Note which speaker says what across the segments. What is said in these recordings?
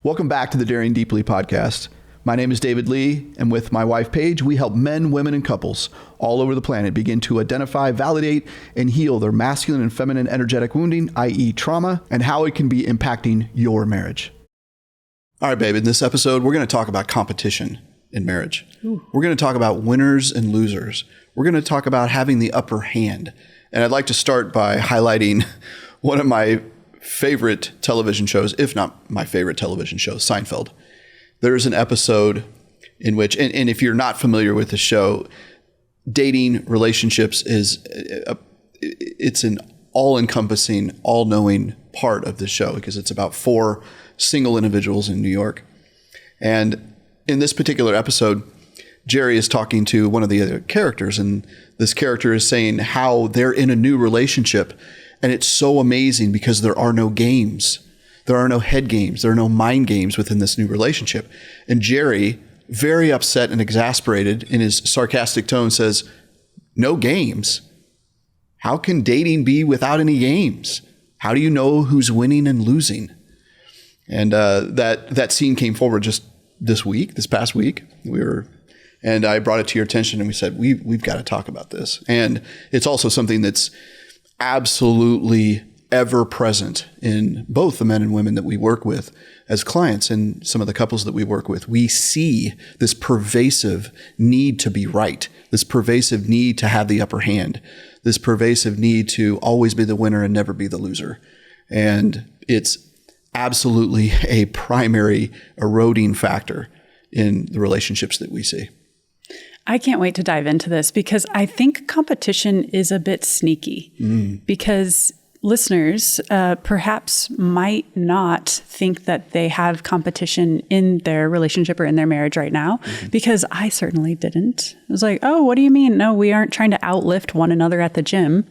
Speaker 1: Welcome back to the Daring Deeply podcast. My name is David Lea, and with my wife Paige, we help men, women, and couples all over the planet begin to identify, validate, and heal their masculine and feminine energetic wounding, i.e. trauma, and how it can be impacting your marriage. All right, babe, in this episode, we're going to talk about competition in marriage. Ooh. We're going to talk about winners and losers. We're going to talk about having the upper hand. And I'd like to start by highlighting one of my favorite television shows, if not my favorite television show, Seinfeld. There is an episode in which, and if you're not familiar with the show, dating relationships it's an all-encompassing, all-knowing part of the show because it's about 4 single individuals in New York. And in this particular episode, Jerry is talking to one of the other characters, and this character is saying how they're in a new relationship. And it's so amazing because there are no games. There are no head games. There are no mind games within this new relationship. And Jerry, very upset and exasperated in his sarcastic tone, says, "No games? How can dating be without any games? How do you know who's winning and losing?" And that scene came forward just this past week. And I brought it to your attention, and we said, we've got to talk about this. And it's also something that's absolutely ever present in both the men and women that we work with as clients and some of the couples that we work with. We see this pervasive need to be right, this pervasive need to have the upper hand, this pervasive need to always be the winner and never be the loser. And it's absolutely a primary eroding factor in the relationships that we see.
Speaker 2: I can't wait to dive into this because I think competition is a bit sneaky because listeners perhaps might not think that they have competition in their relationship or in their marriage right now because I certainly didn't. I was like, oh, what do you mean? No, we aren't trying to outlift one another at the gym.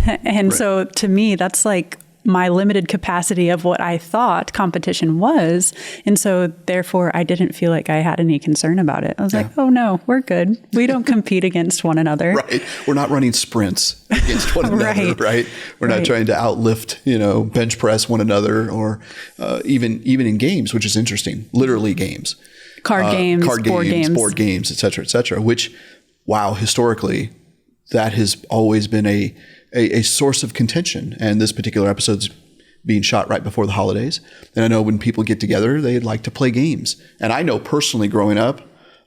Speaker 2: And so to me, that's like my limited capacity of what I thought competition was. And so therefore I didn't feel like I had any concern about it. I was like, oh no, we're good. We don't compete against one another.
Speaker 1: Right. We're not running sprints against one another, right? We're not trying to outlift, bench press one another or even in games, which is interesting, literally games.
Speaker 2: Card games,
Speaker 1: board games, et cetera, which, wow, historically, that has always been a source of contention. And this particular episode's being shot right before the holidays. And I know when people get together, they like to play games. And I know personally growing up,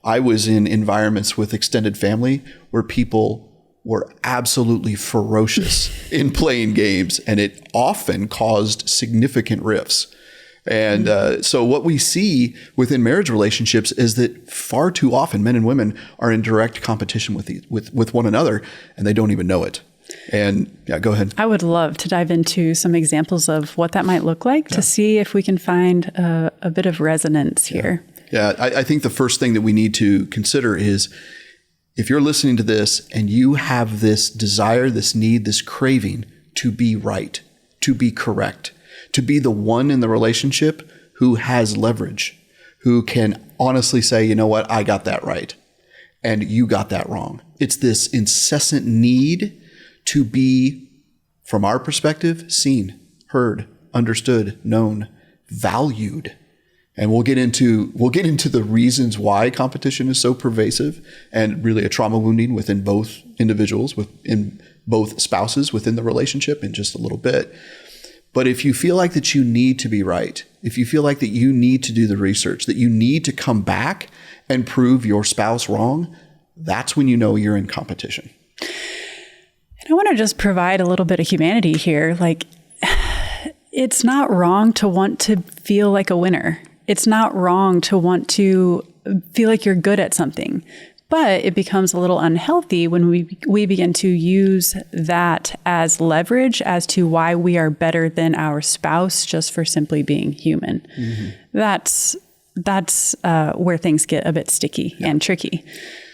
Speaker 1: I was in environments with extended family where people were absolutely ferocious in playing games. And it often caused significant rifts. And so what we see within marriage relationships is that far too often men and women are in direct competition with one another, and they don't even know it. And yeah, go ahead.
Speaker 2: I would love to dive into some examples of what that might look like to see if we can find a bit of resonance here.
Speaker 1: Yeah, I think the first thing that we need to consider is if you're listening to this and you have this desire, this need, this craving to be right, to be correct, to be the one in the relationship who has leverage, who can honestly say, you know what, I got that right and you got that wrong. It's this incessant need to be, from our perspective, seen, heard, understood, known, valued. And we'll get into the reasons why competition is so pervasive and really a trauma wounding within both individuals, within both spouses within the relationship in just a little bit. But if you feel like that you need to be right, if you feel like that you need to do the research, that you need to come back and prove your spouse wrong, that's when you know you're in competition.
Speaker 2: And I want to just provide a little bit of humanity here. Like, it's not wrong to want to feel like a winner. It's not wrong to want to feel like you're good at something. But it becomes a little unhealthy when we begin to use that as leverage as to why we are better than our spouse just for simply being human. Mm-hmm. That's where things get a bit sticky and tricky.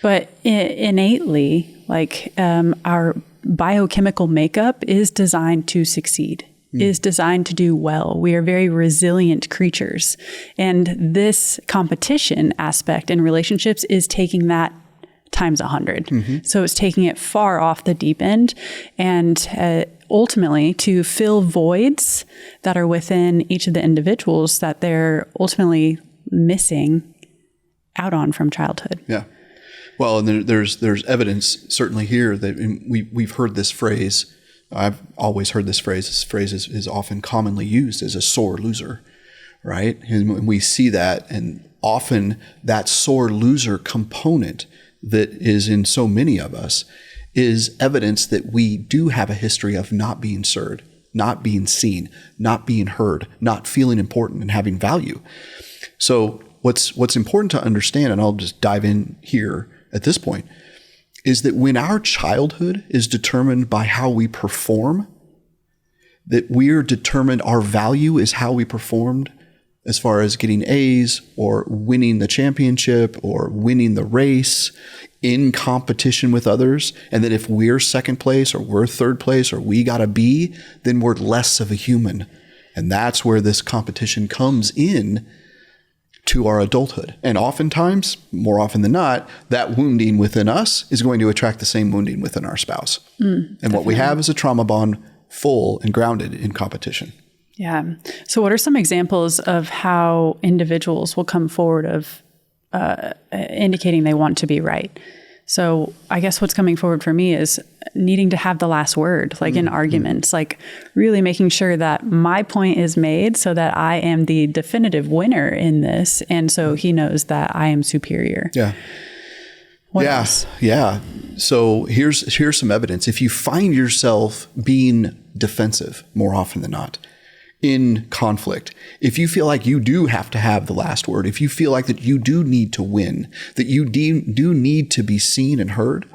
Speaker 2: But innately, like our biochemical makeup is designed to succeed, is designed to do well. We are very resilient creatures. And this competition aspect in relationships is taking that times 100. So it's taking it far off the deep end, and ultimately to fill voids that are within each of the individuals that they're ultimately missing out on from childhood.
Speaker 1: Yeah. Well, and there's evidence certainly here that we've heard this phrase. I've always heard this phrase. This phrase is often commonly used as a sore loser, right? And we see that, and often that sore loser component that is in so many of us is evidence that we do have a history of not being served, not being seen, not being heard, not feeling important and having value. So what's important to understand, and I'll just dive in here at this point, is that when our childhood is determined by how we perform, that we're determined, our value is how we performed as far as getting A's or winning the championship or winning the race in competition with others. And that if we're second place or we're third place or we got a B, then we're less of a human. And that's where this competition comes in to our adulthood. And oftentimes, more often than not, that wounding within us is going to attract the same wounding within our spouse. And what we have is a trauma bond full and grounded in competition.
Speaker 2: Yeah. So what are some examples of how individuals will come forward of indicating they want to be right? So I guess what's coming forward for me is needing to have the last word, like in arguments, like really making sure that my point is made so that I am the definitive winner in this. And so he knows that I am superior.
Speaker 1: Yeah.
Speaker 2: What else?
Speaker 1: Yeah. So here's some evidence. If you find yourself being defensive more often than not, in conflict, if you feel like you do have to have the last word, if you feel like that you do need to win, that you do need to be seen and heard,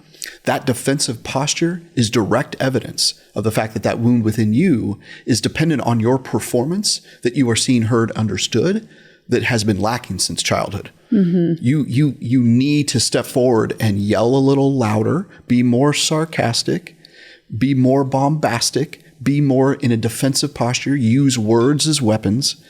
Speaker 1: that defensive posture is direct evidence of the fact that that wound within you is dependent on your performance, that you are seen, heard, understood, that has been lacking since childhood. You need to step forward and yell a little louder, be more sarcastic, be more bombastic, be more in a defensive posture, use words as weapons.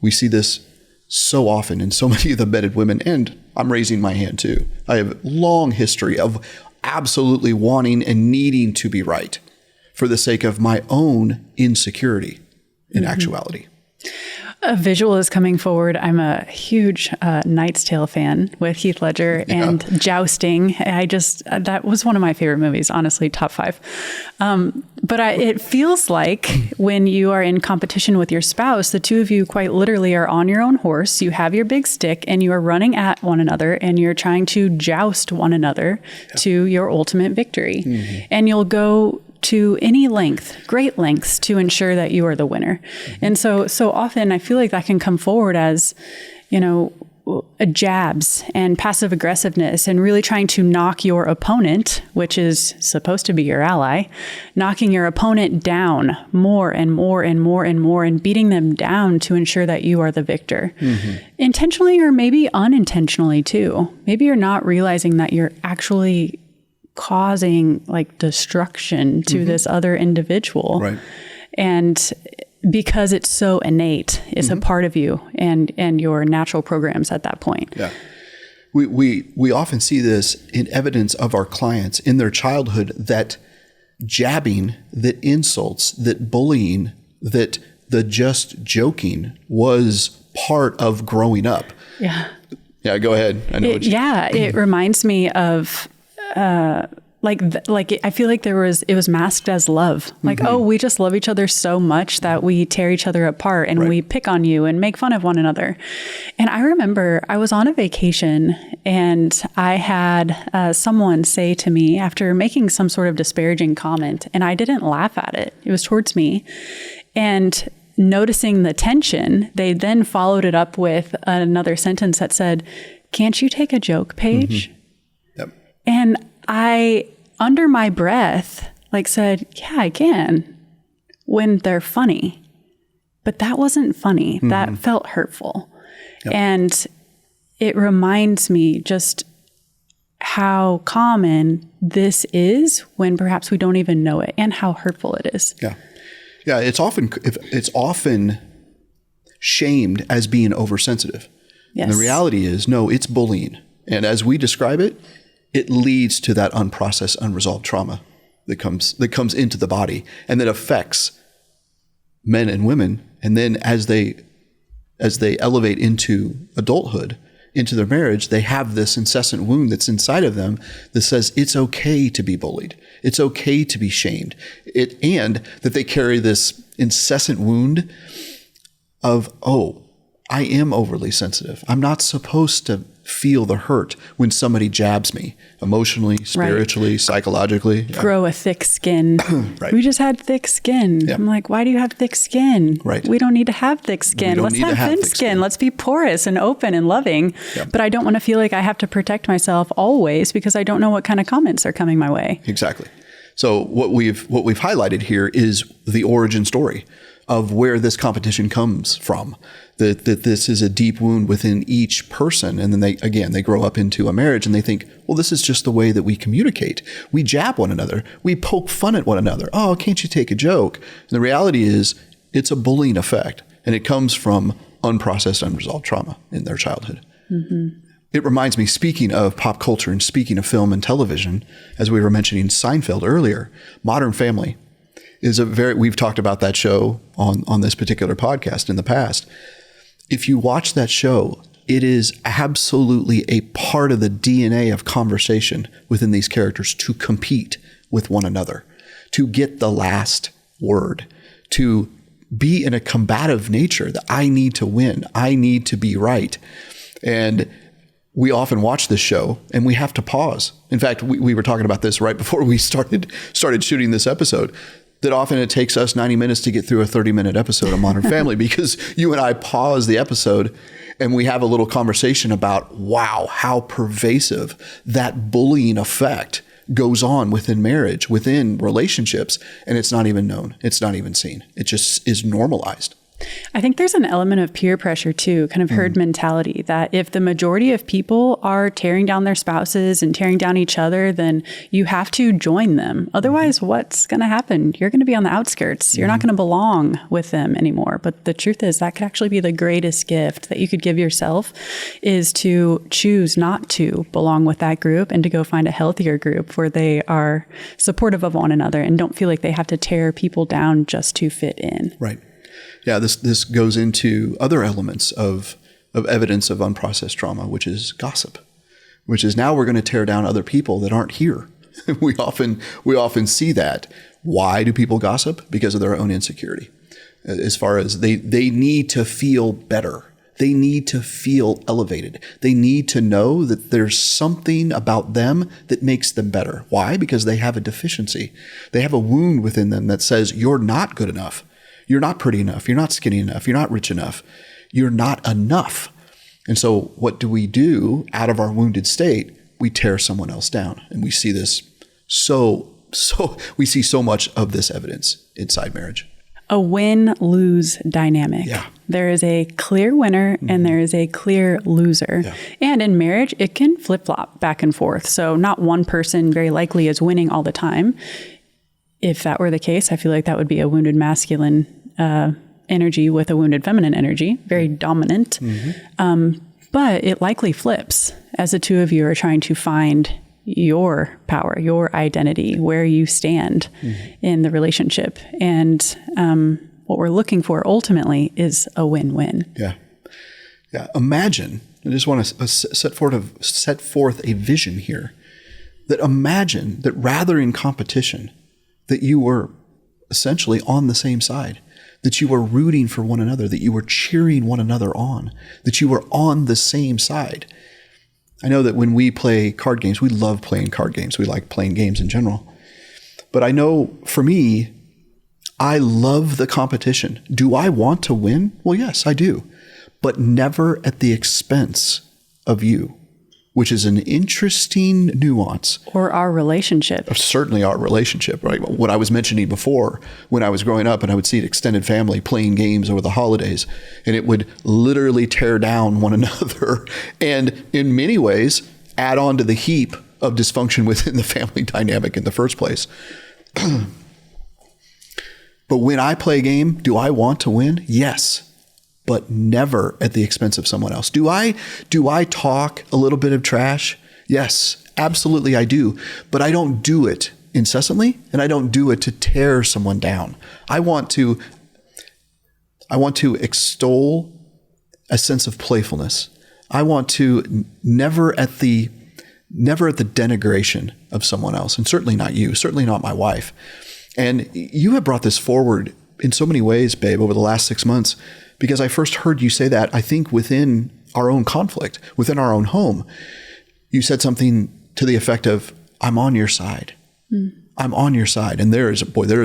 Speaker 1: We see this so often in so many of the embedded women, and I'm raising my hand too. I have a long history of absolutely wanting and needing to be right for the sake of my own insecurity in actuality.
Speaker 2: A visual is coming forward. I'm a huge Knight's Tale fan with Heath Ledger and jousting. That was one of my favorite movies, honestly, top 5. But it feels like when you are in competition with your spouse, the two of you quite literally are on your own horse. You have your big stick and you are running at one another and you're trying to joust one another to your ultimate victory. And you'll go to any length, great lengths, to ensure that you are the winner. And so often I feel like that can come forward as, jabs and passive aggressiveness and really trying to knock your opponent, which is supposed to be your ally, knocking your opponent down more and more and more and more and beating them down to ensure that you are the victor. Intentionally or maybe unintentionally too. Maybe you're not realizing that you're actually causing like destruction to this other individual. Right. And because it's so innate, it's a part of you and your natural programs at that point.
Speaker 1: Yeah. We often see this in evidence of our clients in their childhood, that jabbing, that insults, that bullying, that the just joking was part of growing up. Yeah. Yeah, go ahead. I know
Speaker 2: it reminds me of I feel like it was masked as love. Like, oh, we just love each other so much that we tear each other apart and we pick on you and make fun of one another. And I remember I was on a vacation and I had someone say to me after making some sort of disparaging comment, and I didn't laugh at it. It was towards me. And noticing the tension, they then followed it up with another sentence that said, "Can't you take a joke, Paige?" And I, under my breath, said, yeah, I can, when they're funny. But that wasn't funny. That felt hurtful. And it reminds me just how common this is when perhaps we don't even know it, and how hurtful it is.
Speaker 1: Yeah. It's often shamed as being oversensitive. Yes. And the reality is, no, it's bullying. And as we describe it, it leads to that unprocessed, unresolved trauma that comes into the body and that affects men and women. And then as they elevate into adulthood, into their marriage, they have this incessant wound that's inside of them that says it's okay to be bullied. It's okay to be shamed. And that they carry this incessant wound of, oh, I am overly sensitive. I'm not supposed to feel the hurt when somebody jabs me emotionally, spiritually, psychologically. Yeah.
Speaker 2: Grow a thick skin.
Speaker 1: Right.
Speaker 2: We just had thick skin. Yeah. I'm like, why do you have thick skin?
Speaker 1: Right.
Speaker 2: We don't need to have thick skin. Let's have thin skin. Let's be porous and open and loving. Yeah. But I don't want to feel like I have to protect myself always because I don't know what kind of comments are coming my way.
Speaker 1: Exactly. So what we've highlighted here is the origin story of where this competition comes from, that this is a deep wound within each person. And then they grow up into a marriage and they think, well, this is just the way that we communicate. We jab one another. We poke fun at one another. Oh, can't you take a joke? And the reality is it's a bullying effect, and it comes from unprocessed, unresolved trauma in their childhood. Mm-hmm. It reminds me, speaking of pop culture and speaking of film and television, as we were mentioning Seinfeld earlier, Modern Family is we've talked about that show on this particular podcast in the past. If you watch that show, it is absolutely a part of the DNA of conversation within these characters to compete with one another, to get the last word, to be in a combative nature that I need to win, I need to be right. And we often watch this show and we have to pause. In fact, we were talking about this right before we started shooting this episode, that often it takes us 90 minutes to get through a 30-minute episode of Modern Family because you and I pause the episode and we have a little conversation about, wow, how pervasive that bullying effect goes on within marriage, within relationships, and it's not even known. It's not even seen. It just is normalized.
Speaker 2: I think there's an element of peer pressure too, kind of herd mentality, that if the majority of people are tearing down their spouses and tearing down each other, then you have to join them. Otherwise, what's going to happen? You're going to be on the outskirts. You're not going to belong with them anymore. But the truth is that could actually be the greatest gift that you could give yourself, is to choose not to belong with that group and to go find a healthier group where they are supportive of one another and don't feel like they have to tear people down just to fit in.
Speaker 1: Right. Yeah, this goes into other elements of evidence of unprocessed trauma, which is gossip, which is now we're going to tear down other people that aren't here. We often see that. Why do people gossip? Because of their own insecurity. As far as they need to feel better. They need to feel elevated. They need to know that there's something about them that makes them better. Why? Because they have a deficiency. They have a wound within them that says, you're not good enough. You're not pretty enough. You're not skinny enough. You're not rich enough. You're not enough. And so what do we do out of our wounded state? We tear someone else down. And we see this we see so much of this evidence inside marriage.
Speaker 2: A win-lose dynamic.
Speaker 1: Yeah.
Speaker 2: There is a clear winner and there is a clear loser. Yeah. And in marriage, it can flip-flop back and forth. So not one person very likely is winning all the time. If that were the case, I feel like that would be a wounded masculine energy with a wounded feminine energy, very dominant. Mm-hmm. But it likely flips as the two of you are trying to find your power, your identity, where you stand in the relationship. And what we're looking for ultimately is a win-win.
Speaker 1: Yeah. Yeah. Imagine, I just want to set forth a vision here, that imagine that rather in competition, that you were essentially on the same side, that you were rooting for one another, that you were cheering one another on, that you were on the same side. I know that when we play card games, we love playing card games. We like playing games in general. But I know for me, I love the competition. Do I want to win? Well, yes, I do. But never at the expense of you, which is an interesting nuance.
Speaker 2: Or our relationship.
Speaker 1: Certainly our relationship, right? What I was mentioning before, when I was growing up and I would see an extended family playing games over the holidays, and it would literally tear down one another and in many ways add on to the heap of dysfunction within the family dynamic in the first place. But when I play a game, do I want to win? Yes. But never at the expense of someone else. Do I talk a little bit of trash? Yes, absolutely I do. But I don't do it incessantly, and I don't do it to tear someone down. I want to extol a sense of playfulness. I want to never at the denigration of someone else, and certainly not you, certainly not my wife. And you have brought this forward in so many ways, babe, over the last 6 months, because I first heard you say that, I think, within our own conflict, within our own home. You said something to the effect of, I'm on your side. I'm on your side. And there is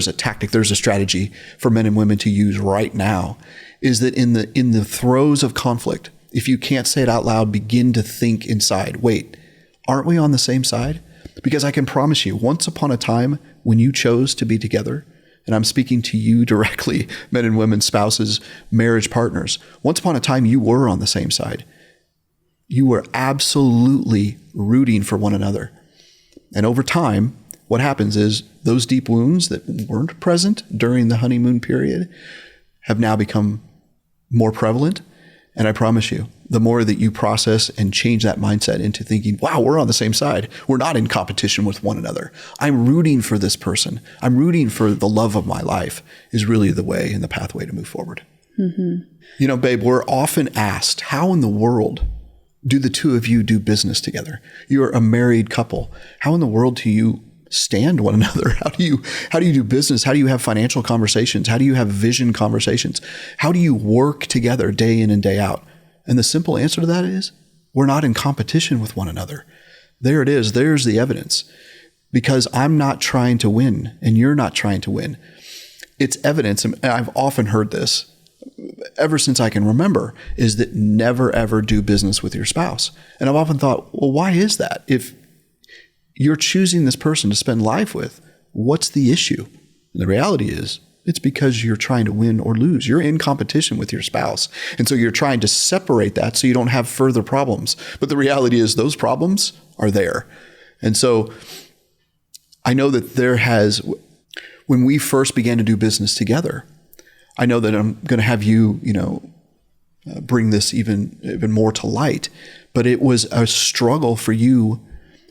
Speaker 1: a tactic, there's a strategy for men and women to use right now, is that in the throes of conflict, if you can't say it out loud, begin to think inside, wait, aren't we on the same side? Because I can promise you, once upon a time when you chose to be together, and I'm speaking to you directly, men and women, spouses, marriage partners, once upon a time you were on the same side. You were absolutely rooting for one another. And over time, what happens is those deep wounds that weren't present during the honeymoon period have now become more prevalent. And I promise you, the more that you process and change that mindset into thinking, wow, we're on the same side. We're not in competition with one another. I'm rooting for this person. I'm rooting for the love of my life, is really the way and the pathway to move forward. Mm-hmm. You know, babe, we're often asked, how in the world do the two of you do business together? You're a married couple. How in the world do you stand one another? How do you do business? How do you have financial conversations? How do you have vision conversations? How do you work together day in and day out? And the simple answer to that is, we're not in competition with one another. There it is. There's the evidence. Because I'm not trying to win and you're not trying to win. It's evidence, and I've often heard this ever since I can remember, is that never ever do business with your spouse. And I've often thought, well, why is that? If you're choosing this person to spend life with, what's the issue? And the reality is, it's because you're trying to win or lose. You're in competition with your spouse. And so you're trying to separate that so you don't have further problems. But the reality is those problems are there. And so I know that when we first began to do business together, I know that I'm going to have you, bring this even more to light. But it was a struggle for you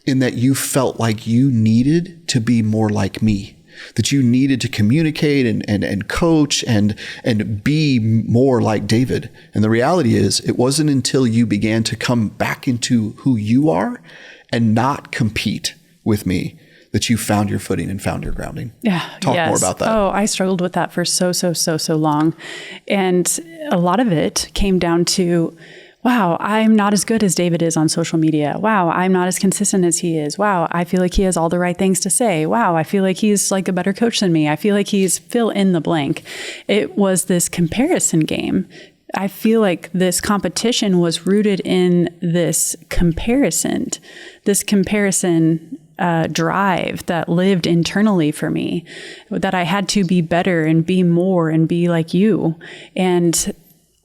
Speaker 1: in that you felt like you needed to be more like me. That you needed to communicate and coach and be more like David. And the reality is, it wasn't until you began to come back into who you are and not compete with me that you found your footing and found your grounding.
Speaker 2: Yeah.
Speaker 1: Talk more about that.
Speaker 2: Oh, I struggled with that for so long. And a lot of it came down to, wow, I'm not as good as David is on social media. Wow, I'm not as consistent as he is. Wow, I feel like he has all the right things to say. Wow, I feel like he's like a better coach than me. I feel like he's fill in the blank. It was this comparison game. I feel like this competition was rooted in this comparison drive that lived internally for me, that I had to be better and be more and be like you. And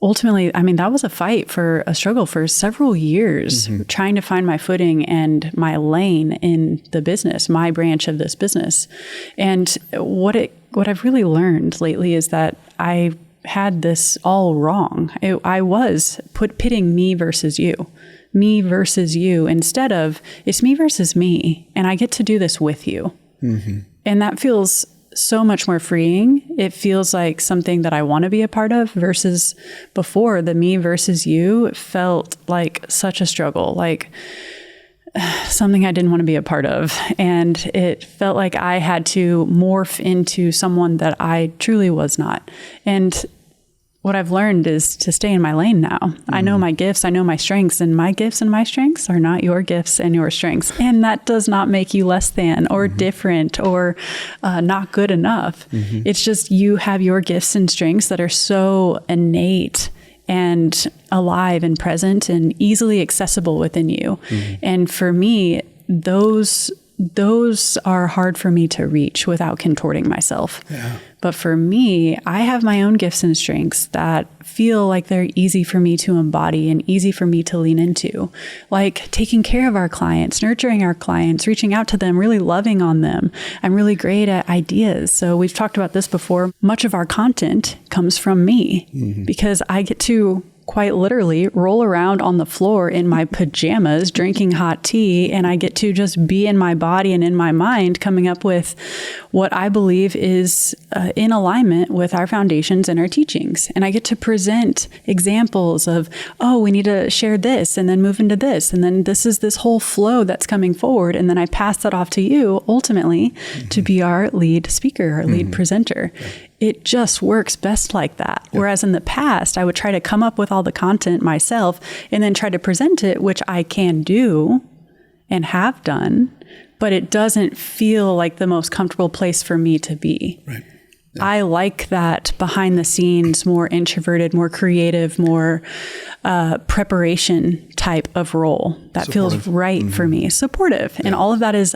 Speaker 2: ultimately, that was a struggle for several years, trying to find my footing and my lane in the business, my branch of this business. And what I've really learned lately is that I had this all wrong. I was pitting me versus you instead of it's me versus me, and I get to do this with you. Mm-hmm. And that feels so much more freeing. It feels like something that I want to be a part of, versus before, the me versus you felt like such a struggle, like something I didn't want to be a part of. And it felt like I had to morph into someone that I truly was not. And what I've learned is to stay in my lane now. I know my gifts, I know my strengths, and my gifts and my strengths are not your gifts and your strengths. And that does not make you less than or different or not good enough. It's just you have your gifts and strengths that are so innate and alive and present and easily accessible within you. And for me, those are hard for me to reach without contorting myself. Yeah. But for me, I have my own gifts and strengths that feel like they're easy for me to embody and easy for me to lean into, like taking care of our clients, nurturing our clients, reaching out to them, really loving on them. I'm really great at ideas. So we've talked about this before. Much of our content comes from me because I get to quite literally roll around on the floor in my pajamas, drinking hot tea, and I get to just be in my body and in my mind, coming up with what I believe is in alignment with our foundations and our teachings. And I get to present examples of, oh, we need to share this and then move into this. And then this is this whole flow that's coming forward. And then I pass that off to you ultimately to be our lead speaker, our lead presenter. It just works best like that. Yep. Whereas in the past, I would try to come up with all the content myself and then try to present it, which I can do and have done, but it doesn't feel like the most comfortable place for me to be.
Speaker 1: Right. Yeah.
Speaker 2: I like that behind the scenes, more introverted, more creative, more preparation type of role. That feels right for me. Supportive. Yeah. And all of that is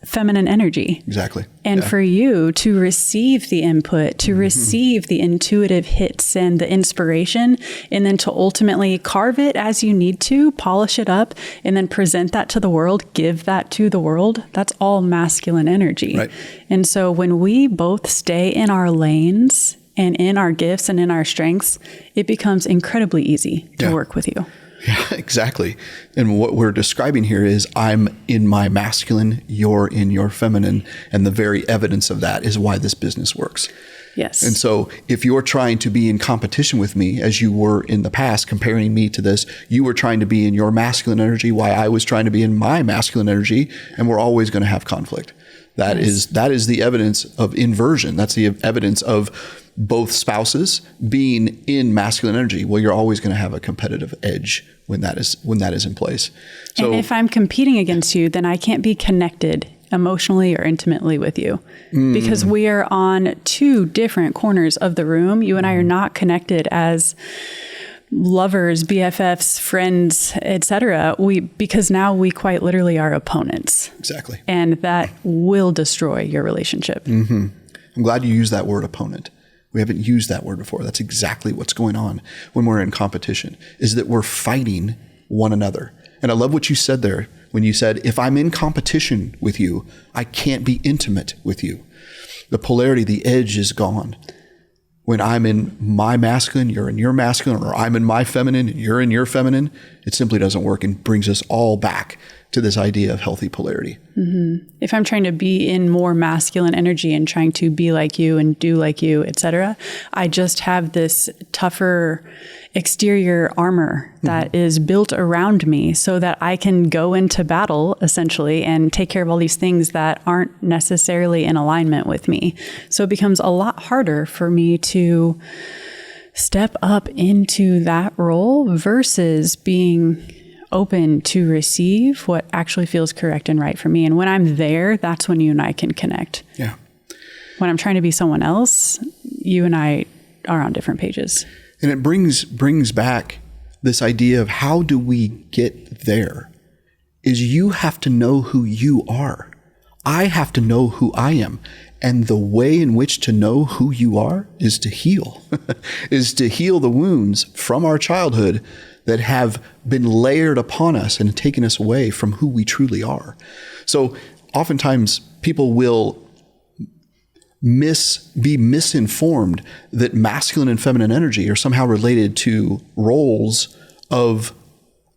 Speaker 2: feminine energy.
Speaker 1: Exactly.
Speaker 2: And for you to receive the input, to receive the intuitive hits and the inspiration, and then to ultimately carve it as you need to, polish it up, and then present that to the world, give that to the world, that's all masculine energy.
Speaker 1: Right.
Speaker 2: And so when we both stay in our lanes and in our gifts and in our strengths, it becomes incredibly easy to work with you.
Speaker 1: Yeah, exactly. And what we're describing here is I'm in my masculine, you're in your feminine. And the very evidence of that is why this business works.
Speaker 2: Yes.
Speaker 1: And so if you're trying to be in competition with me, as you were in the past, comparing me to this, you were trying to be in your masculine energy while I was trying to be in my masculine energy. And we're always going to have conflict. That is the evidence of inversion. That's the evidence of both spouses being in masculine energy. Well, you're always going to have a competitive edge when that is in place. So,
Speaker 2: and if I'm competing against you, then I can't be connected emotionally or intimately with you because we are on two different corners of the room. You and I are not connected as lovers, BFFs, friends, etc. Because now we quite literally are opponents.
Speaker 1: Exactly.
Speaker 2: And that will destroy your relationship.
Speaker 1: I'm glad you used that word, opponent. We haven't used that word before. That's exactly what's going on when we're in competition, is that we're fighting one another. And I love what you said there when you said, if I'm in competition with you, I can't be intimate with you. The polarity, the edge is gone. When I'm in my masculine, you're in your masculine, or I'm in my feminine, and you're in your feminine, it simply doesn't work and brings us all back to this idea of healthy polarity.
Speaker 2: If I'm trying to be in more masculine energy and trying to be like you and do like you, etc., I just have this tougher exterior armor that is built around me so that I can go into battle essentially and take care of all these things that aren't necessarily in alignment with me. So it becomes a lot harder for me to step up into that role versus being open to receive what actually feels correct and right for me. And when I'm there, that's when you and I can connect.
Speaker 1: Yeah.
Speaker 2: When I'm trying to be someone else, you and I are on different pages.
Speaker 1: And it brings back this idea of how do we get there? Is you have to know who you are. I have to know who I am. And the way in which to know who you are is to heal, is to heal the wounds from our childhood that have been layered upon us and taken us away from who we truly are. So oftentimes people will be misinformed that masculine and feminine energy are somehow related to roles of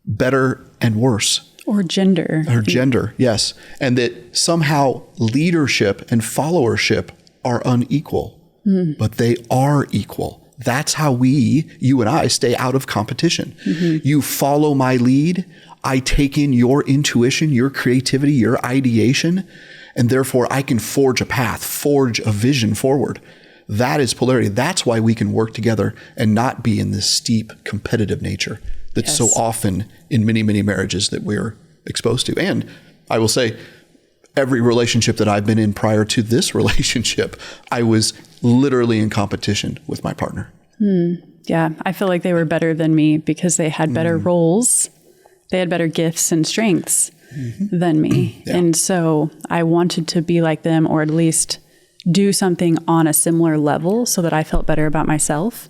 Speaker 1: better and worse.
Speaker 2: Or gender.
Speaker 1: Or gender, yes. And that somehow leadership and followership are unequal, but they are equal. That's how you and I stay out of competition. You follow my lead. I take in your intuition, your creativity, your ideation, and therefore I can forge a path, forge a vision forward. That is polarity. That's why we can work together and not be in this steep competitive nature that's so often in many, many marriages that we're exposed to. And I will say, every relationship that I've been in prior to this relationship, I was literally in competition with my partner.
Speaker 2: Yeah, I feel like they were better than me because they had better roles. They had better gifts and strengths than me. Yeah. And so I wanted to be like them, or at least do something on a similar level so that I felt better about myself.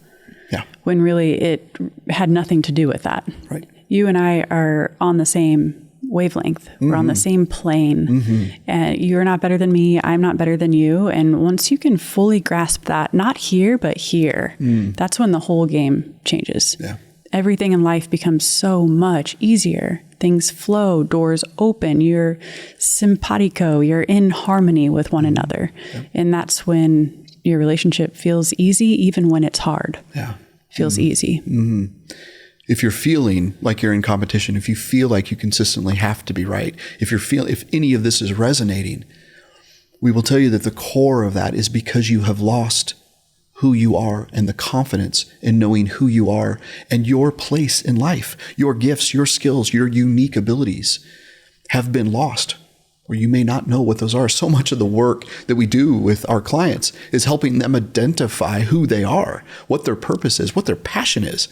Speaker 1: Yeah.
Speaker 2: When really it had nothing to do with that.
Speaker 1: Right.
Speaker 2: You and I are on the same wavelength. We're on the same plane. And you're not better than me. I'm not better than you. And once you can fully grasp that, not here, but here, that's when the whole game changes.
Speaker 1: Yeah.
Speaker 2: everything in life becomes so much easier. Things flow, doors open, you're simpatico, you're in harmony with one another. Yep. And that's when your relationship feels easy, even when it's hard.
Speaker 1: Yeah.
Speaker 2: Feels easy.
Speaker 1: Mm-hmm. If you're feeling like you're in competition, if you feel like you consistently have to be right, if any of this is resonating, we will tell you that the core of that is because you have lost who you are and the confidence in knowing who you are and your place in life. Your gifts, your skills, your unique abilities have been lost, or you may not know what those are. So much of the work that we do with our clients is helping them identify who they are, what their purpose is, what their passion is.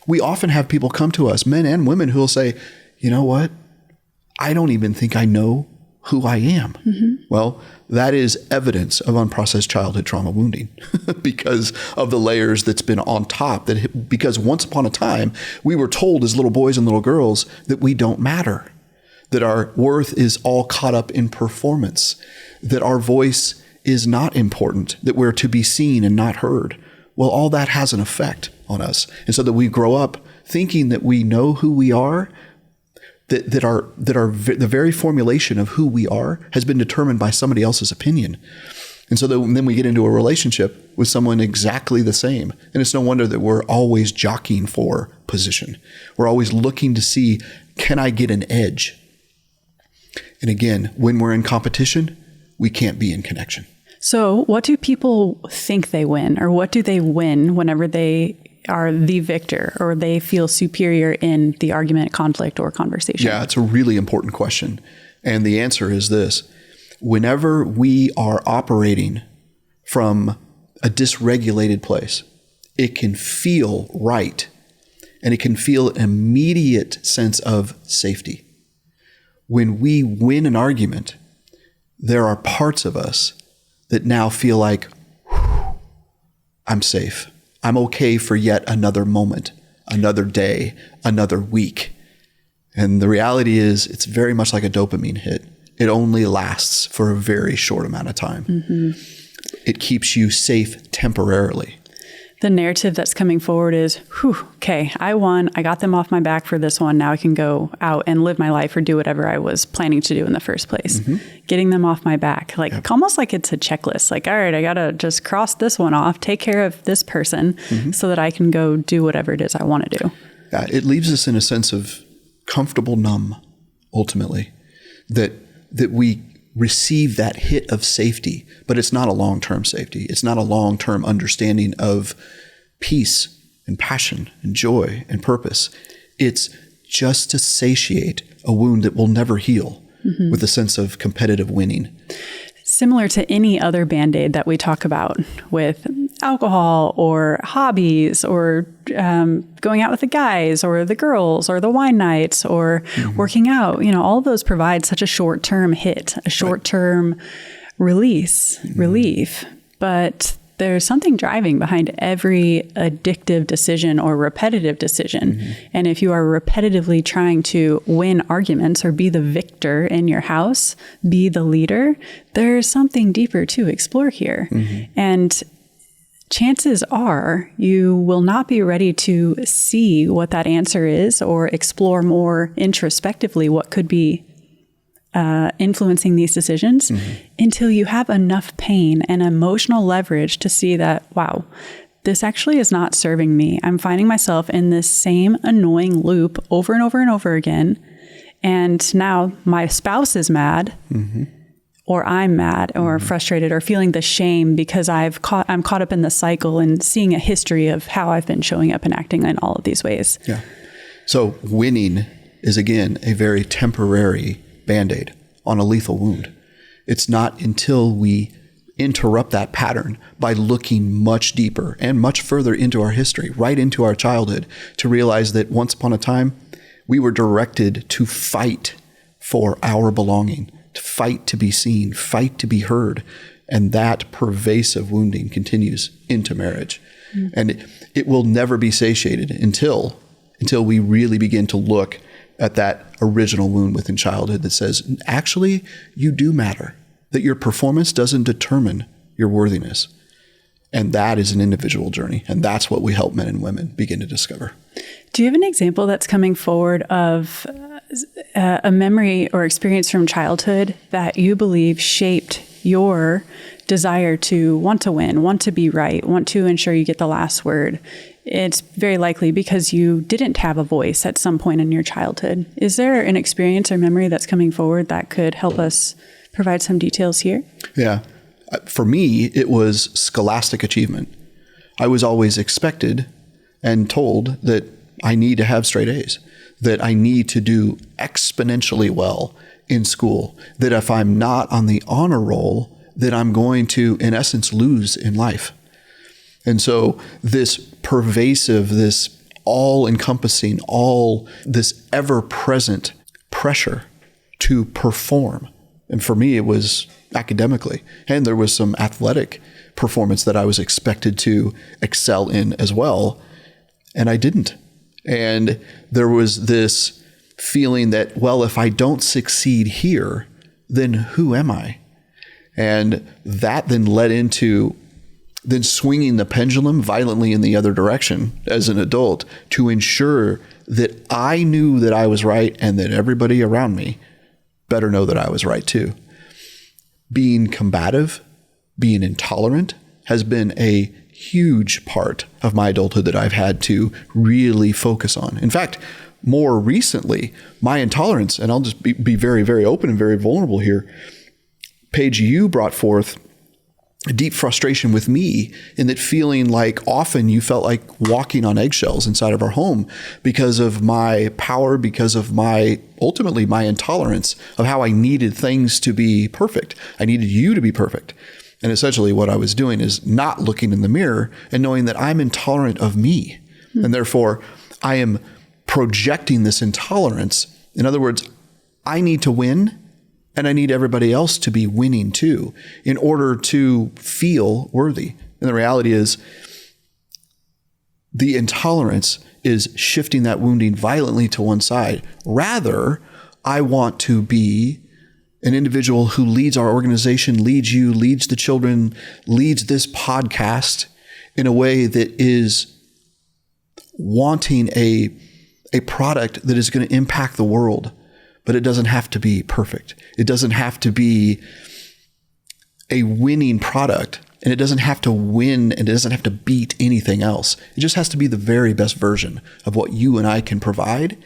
Speaker 1: We often have people come to us, men and women, who will say, you know what? I don't even think I know who I am. Mm-hmm. Well, that is evidence of unprocessed childhood trauma wounding because of the layers that's been on top. Because once upon a time, we were told as little boys and little girls that we don't matter, that our worth is all caught up in performance, that our voice is not important, that we're to be seen and not heard. Well, all that has an effect on us. And so that we grow up thinking that we know who we are, that the very formulation of who we are has been determined by somebody else's opinion. And so then we get into a relationship with someone exactly the same. And it's no wonder that we're always jockeying for position. We're always looking to see, can I get an edge? And again, when we're in competition, we can't be in connection.
Speaker 2: So what do people think they win, or what do they win whenever they are the victor or they feel superior in the argument, conflict, or conversation?
Speaker 1: Yeah, it's a really important question. And the answer is this. Whenever we are operating from a dysregulated place, it can feel right, and it can feel an immediate sense of safety. When we win an argument, there are parts of us that now feel like, I'm safe. I'm okay for yet another moment, another day, another week. And the reality is, it's very much like a dopamine hit. It only lasts for a very short amount of time. Mm-hmm. It keeps you safe temporarily.
Speaker 2: The narrative that's coming forward is, okay, I won. I got them off my back for this one. Now I can go out and live my life or do whatever I was planning to do in the first place. Mm-hmm. Getting them off my back, almost like it's a checklist. Like, all right, I got to just cross this one off, take care of this person so that I can go do whatever it is I want to do.
Speaker 1: Yeah, it leaves us in a sense of comfortable numb, ultimately, that we receive that hit of safety, but it's not a long-term safety. It's not a long-term understanding of peace and passion and joy and purpose. It's just to satiate a wound that will never heal with a sense of competitive winning.
Speaker 2: Similar to any other Band-Aid that we talk about with alcohol or hobbies or going out with the guys or the girls or the wine nights or working out, all of those provide such a short-term hit, a short-term relief. But there's something driving behind every addictive decision or repetitive decision. And if you are repetitively trying to win arguments or be the victor in your house, be the leader, there's something deeper to explore here. And chances are you will not be ready to see what that answer is or explore more introspectively what could be influencing these decisions until you have enough pain and emotional leverage to see that, wow, this actually is not serving me. I'm finding myself in this same annoying loop over and over and over again. And now my spouse is mad or I'm mad or frustrated or feeling the shame because I'm caught up in the cycle and seeing a history of how I've been showing up and acting in all of these ways.
Speaker 1: Yeah. So winning is, again, a very temporary Band-Aid on a lethal wound. It's not until we interrupt that pattern by looking much deeper and much further into our history, right into our childhood, to realize that once upon a time, we were directed to fight for our belonging, to fight to be seen, fight to be heard. And that pervasive wounding continues into marriage. And it will never be satiated until we really begin to look at that original wound within childhood that says, actually, you do matter, that your performance doesn't determine your worthiness. And that is an individual journey. And that's what we help men and women begin to discover.
Speaker 2: Do you have an example that's coming forward of a memory or experience from childhood that you believe shaped your desire to want to win, want to be right, want to ensure you get the last word? It's very likely because you didn't have a voice at some point in your childhood. Is there an experience or memory that's coming forward that could help us provide some details here?
Speaker 1: Yeah. For me, it was scholastic achievement. I was always expected and told that I need to have straight A's, that I need to do exponentially well in school, that if I'm not on the honor roll, that I'm going to, in essence, lose in life. And so this pervasive, this all-encompassing, this ever-present pressure to perform. And for me, it was academically. And there was some athletic performance that I was expected to excel in as well. And I didn't. And there was this feeling that, well, if I don't succeed here, then who am I? And that then led into then swinging the pendulum violently in the other direction as an adult to ensure that I knew that I was right and that everybody around me better know that I was right too. Being combative, being intolerant has been a huge part of my adulthood that I've had to really focus on. In fact, more recently, my intolerance, and I'll just be very, very open and very vulnerable here. Paige, you brought forth a deep frustration with me in that feeling like often you felt like walking on eggshells inside of our home because of my power, because of ultimately my intolerance of how I needed things to be perfect. I needed you to be perfect. And essentially what I was doing is not looking in the mirror and knowing that I'm intolerant of me. And therefore I am projecting this intolerance. In other words, I need to win and I need everybody else to be winning too in order to feel worthy. And the reality is the intolerance is shifting that wounding violently to one side. Rather, I want to be an individual who leads our organization, leads you, leads the children, leads this podcast in a way that is wanting a product that is going to impact the world, but it doesn't have to be perfect. It doesn't have to be a winning product, and it doesn't have to win, and it doesn't have to beat anything else. It just has to be the very best version of what you and I can provide,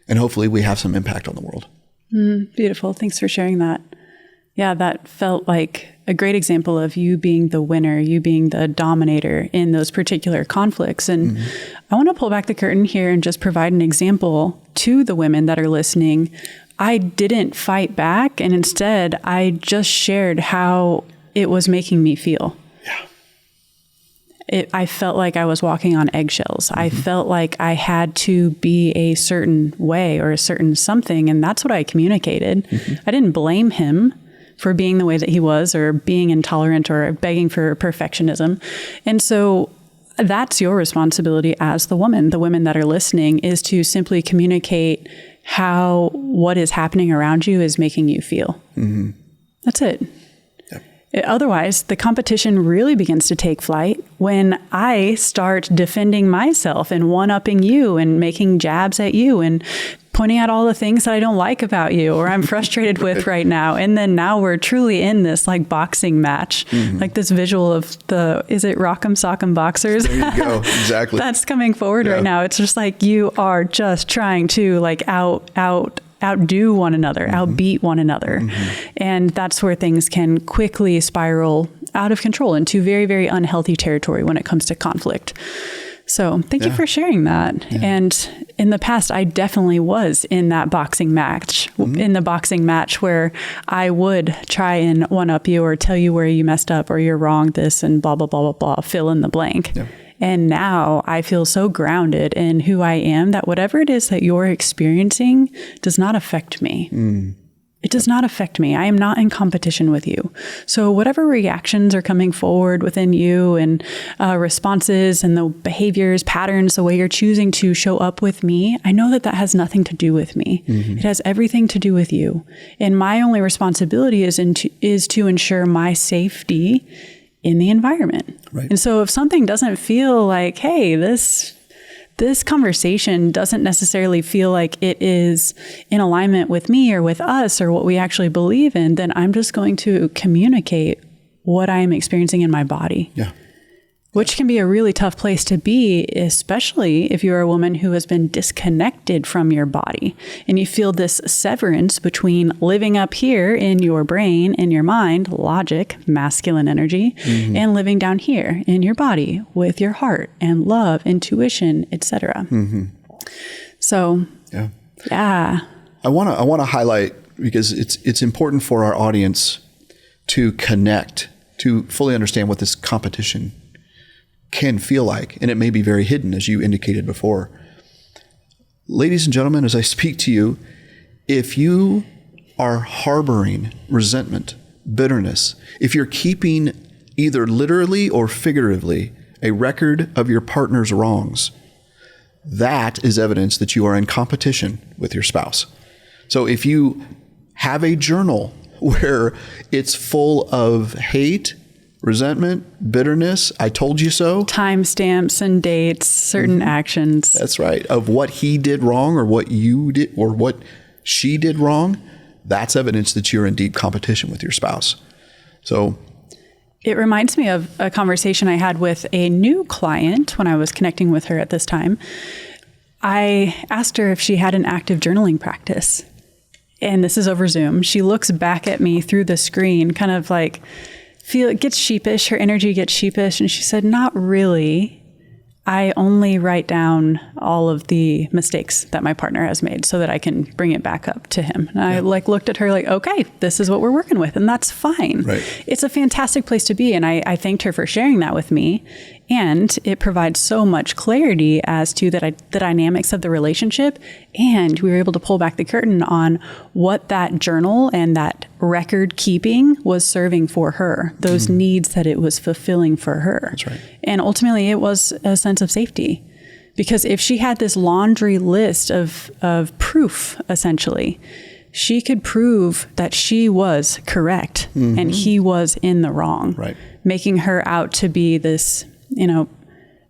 Speaker 1: and hopefully we have some impact on the world.
Speaker 2: Beautiful. Thanks for sharing that. Yeah, that felt like a great example of you being the winner, you being the dominator in those particular conflicts. And I want to pull back the curtain here and just provide an example to the women that are listening. I didn't fight back, and instead I just shared how it was making me feel. I felt like I was walking on eggshells. I felt like I had to be a certain way or a certain something. And that's what I communicated. I didn't blame him for being the way that he was or being intolerant or begging for perfectionism. And so that's your responsibility as the woman. The women that are listening is to simply communicate how what is happening around you is making you feel. That's it. Otherwise, the competition really begins to take flight when I start defending myself and one-upping you and making jabs at you and pointing out all the things that I don't like about you or I'm frustrated with right now. And then now we're truly in this like boxing match, like this visual of is it Rock'em Sock'em Boxers?
Speaker 1: There you go. Exactly.
Speaker 2: That's coming forward right now. It's just like you are just trying to like outdo one another, outbeat one another. And that's where things can quickly spiral out of control into very, very unhealthy territory when it comes to conflict. So thank you for sharing that. And in the past, I definitely was in that boxing match, in the boxing match where I would try and one up you or tell you where you messed up or you're wrong, this and blah, blah, blah, blah, blah, fill in the blank. And now I feel so grounded in who I am that whatever it is that you're experiencing does not affect me. It does not affect me. I am not in competition with you. So whatever reactions are coming forward within you and responses and the behaviors, patterns, the way you're choosing to show up with me, I know that that has nothing to do with me. It has everything to do with you. And my only responsibility is to ensure my safety in the environment. And so if something doesn't feel like, hey, this this conversation doesn't necessarily feel like it is in alignment with me or with us or what we actually believe in, then I'm just going to communicate what I am experiencing in my body.
Speaker 1: Yeah.
Speaker 2: Which can be a really tough place to be, especially if you're a woman who has been disconnected from your body and you feel this severance between living up here in your brain, in your mind, logic, masculine energy, and living down here in your body with your heart and love, intuition, etc. So, yeah.
Speaker 1: I want to highlight, because it's important for our audience to connect, to fully understand what this competition can feel like, and it may be very hidden, as you indicated before. Ladies and gentlemen, as I speak to you, if you are harboring resentment, bitterness, if you're keeping either literally or figuratively a record of your partner's wrongs, that is evidence that you are in competition with your spouse. So if you have a journal where it's full of hate, resentment, bitterness, I told you so.
Speaker 2: Timestamps and dates, certain actions.
Speaker 1: That's right. Of what he did wrong or what you did or what she did wrong, that's evidence that you're in deep competition with your spouse. So
Speaker 2: it reminds me of a conversation I had with a new client when I was connecting with her at this time. I asked her if she had an active journaling practice. And this is over Zoom. She looks back at me through the screen, kind of like, it gets sheepish, her energy gets sheepish. And she said, not really. I only write down all of the mistakes that my partner has made so that I can bring it back up to him. And I looked at her like, okay, this is what we're working with. And that's fine.
Speaker 1: Right.
Speaker 2: It's a fantastic place to be. And I thanked her for sharing that with me. And it provides so much clarity as to the dynamics of the relationship. And we were able to pull back the curtain on what that journal and that record keeping was serving for her, those needs that it was fulfilling for her.
Speaker 1: That's right.
Speaker 2: And ultimately, it was a sense of safety. Because if she had this laundry list of proof, essentially, she could prove that she was correct and he was in the wrong,
Speaker 1: right,
Speaker 2: making her out to be this,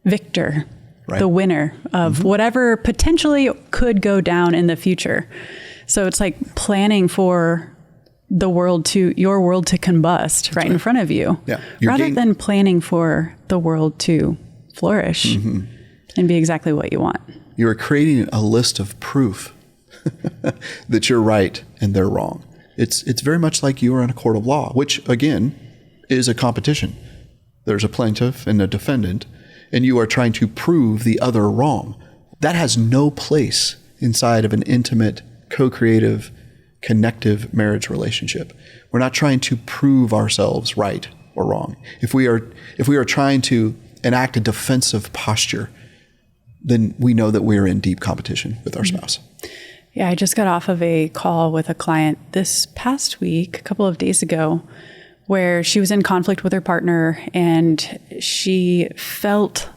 Speaker 2: victor,
Speaker 1: right,
Speaker 2: the winner of whatever potentially could go down in the future. So it's like planning for your world to combust right in front of you, rather than planning for the world to flourish and be exactly what you want.
Speaker 1: You're creating a list of proof that you're right and they're wrong. It's very much like you are in a court of law, which again is a competition. There's a plaintiff and a defendant, and you are trying to prove the other wrong. That has no place inside of an intimate, co-creative, connective marriage relationship. We're not trying to prove ourselves right or wrong. If we are trying to enact a defensive posture, then we know that we're in deep competition with our spouse.
Speaker 2: Yeah, I just got off of a call with a client this past week, a couple of days ago, where she was in conflict with her partner and she felt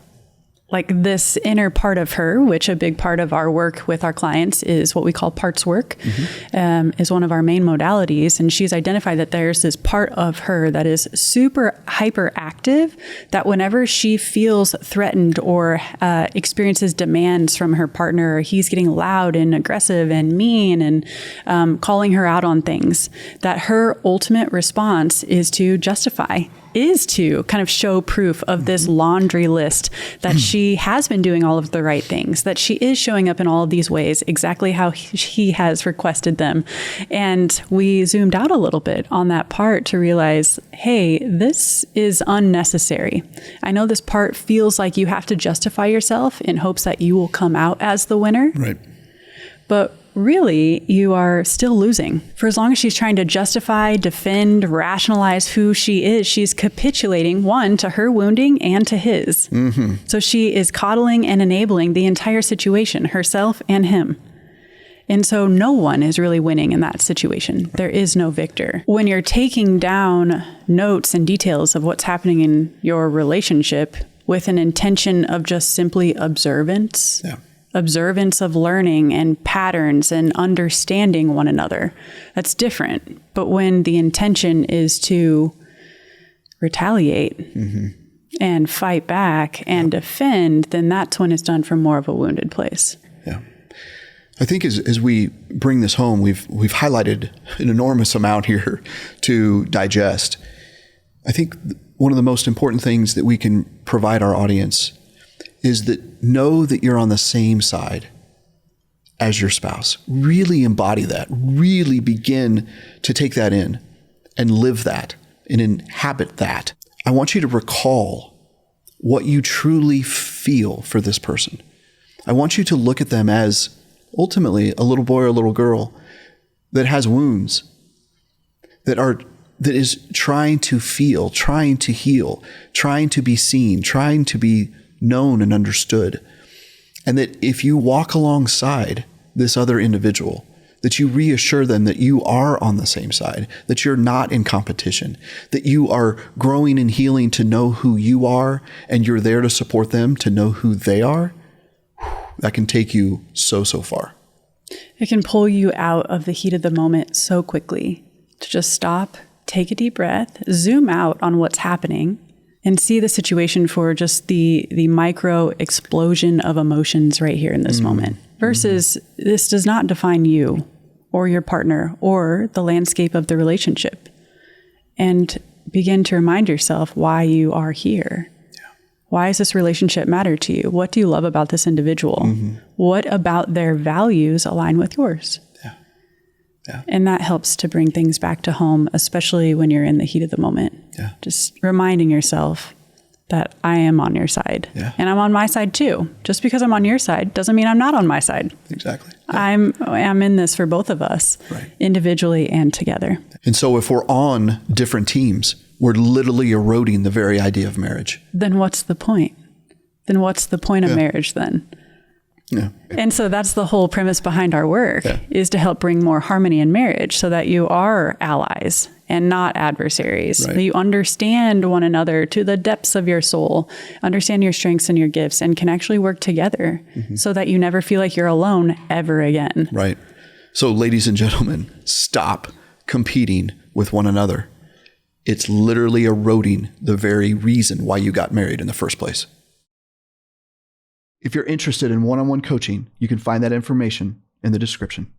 Speaker 2: like this inner part of her, which a big part of our work with our clients is what we call parts work, is one of our main modalities. And she's identified that there's this part of her that is super hyperactive, that whenever she feels threatened or experiences demands from her partner, or he's getting loud and aggressive and mean and calling her out on things, that her ultimate response is to justify, is to kind of show proof of this laundry list that she has been doing all of the right things, that she is showing up in all of these ways exactly how he has requested them. And we zoomed out a little bit on that part to realize, hey, this is unnecessary. I know this part feels like you have to justify yourself in hopes that you will come out as the winner.
Speaker 1: Right.
Speaker 2: But really, you are still losing. For as long as she's trying to justify, defend, rationalize who she is, she's capitulating, one, to her wounding and to his. So she is coddling and enabling the entire situation, herself and him. And so no one is really winning in that situation. There is no victor. When you're taking down notes and details of what's happening in your relationship with an intention of just simply observance, observance of learning and patterns and understanding one another, that's different. But when the intention is to retaliate and fight back and defend, then that's when it's done from more of a wounded place.
Speaker 1: Yeah. I think as we bring this home, we've highlighted an enormous amount here to digest. I think one of the most important things that we can provide our audience is that know that you're on the same side as your spouse. Really embody that. Really begin to take that in and live that and inhabit that. I want you to recall what you truly feel for this person. I want you to look at them as ultimately a little boy or a little girl that has wounds, that is trying to feel, trying to heal, trying to be seen, trying to be known and understood. And that if you walk alongside this other individual, that you reassure them that you are on the same side, that you're not in competition, that you are growing and healing to know who you are, and you're there to support them to know who they are, that can take you so far.
Speaker 2: It can pull you out of the heat of the moment so quickly to just stop, take a deep breath, zoom out on what's happening, and see the situation for just the micro explosion of emotions right here in this moment. Versus this does not define you or your partner or the landscape of the relationship. And begin to remind yourself why you are here. Why does this relationship matter to you? What do you love about this individual? What about their values align with yours? Yeah. And that helps to bring things back to home, especially when you're in the heat of the moment. Yeah. Just reminding yourself that I am on your side. Yeah. And I'm on my side too. Just because I'm on your side doesn't mean I'm not on my side.
Speaker 1: Exactly.
Speaker 2: Yeah. I'm in this for both of us, right, individually and together.
Speaker 1: And so if we're on different teams, we're literally eroding the very idea of marriage.
Speaker 2: Then what's the point? Then what's the point of marriage then? Yeah. And so that's the whole premise behind our work, is to help bring more harmony in marriage so that you are allies and not adversaries. Right. That you understand one another to the depths of your soul, understand your strengths and your gifts, and can actually work together so that you never feel like you're alone ever again.
Speaker 1: Right. So ladies and gentlemen, stop competing with one another. It's literally eroding the very reason why you got married in the first place. If you're interested in one-on-one coaching, you can find that information in the description.